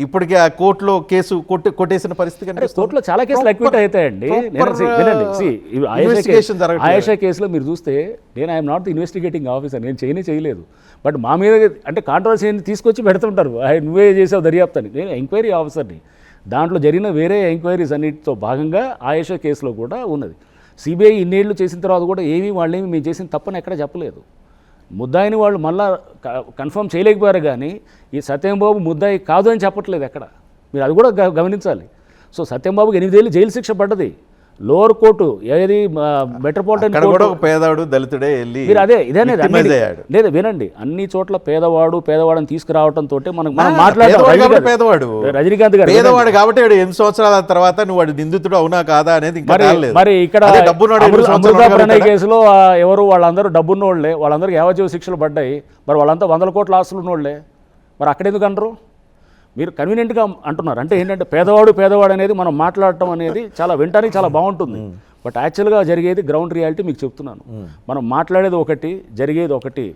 ఇప్పటికే ఆ కోర్టులో కేసు కొట్టేసిన పరిస్థితి కనిపిస్తుంది. కోర్టులో చాలా కేసులు అక్విట్ అవుతాయండి. ఇన్వెస్టిగేషన్ జరగట్లేదు. ఆయేషా కేసులో మీరు చూస్తే నేను I'm not the investigating officer, నేను చేయలేదు. బట్ మా మీద అంటే కాంట్రవర్సీ తీసుకొచ్చి పెడుతుంటారు, నువ్వే చేసావు దర్యాప్తు అని. నేను ఎంక్వైరీ ఆఫీసర్ని. దాంట్లో జరిగిన వేరే ఎంక్వైరీస్ అన్నిటితో భాగంగా ఆయేషా కేసులో కూడా ఉన్నది. సిబిఐ ఇన్నేళ్లు చేసిన తర్వాత కూడా వాళ్ళేమి మేము చేసిన తప్పని ఎక్కడ చెప్పలేదు. ముద్దాయిని వాళ్ళు మళ్ళా కన్ఫర్మ్ చేయలేకపోయారు, కానీ ఈ సత్యంబాబు ముద్దాయి కాదు అని చెప్పట్లేదు ఎక్కడ. మీరు అది కూడా గమనించాలి. సో సత్యంబాబుకి 8 ఏళ్ళు జైలు శిక్ష పడ్డది. లోవర్ కోర్టు ఏది మెట్రోపాలిటన్ కోర్టు పేదవాడు దళితుడే వెళ్ళి మీరు లేదా వినండి, అన్ని చోట్ల పేదవాడని తీసుకురావడంతో మనం మాట్లాడడం. పేదవాడు రజనీకాంత్ గారు పేదవాడు కాబట్టి 8 సంవత్సరాల తర్వాత నువ్వు వాడు నిందితుడు అవునా కాదా అనేది మరి ఇక్కడ అమృత ప్రణయ్ కేసులో ఎవరు వాళ్ళందరూ డబ్బున్నోళ్లే, వాళ్ళందరికీ యావజ్జీవ శిక్షలు పడ్డాయి. మరి వాళ్ళంతా 100 కోట్ల ఆస్తులు ఉన్నోళ్లే, మరి అక్కడెందుకు అనరు? మీరు కన్వీనియంట్గా అంటున్నారు. అంటే ఏంటంటే పేదవాడు అనేది మనం మాట్లాడటం అనేది చాలా వినటానికి చాలా బాగుంటుంది. బట్ యాక్చువల్గా జరిగేది గ్రౌండ్ రియాలిటీ మీకు చెప్తున్నాను. మనం మాట్లాడేది ఒకటి, జరిగేది ఒకటి.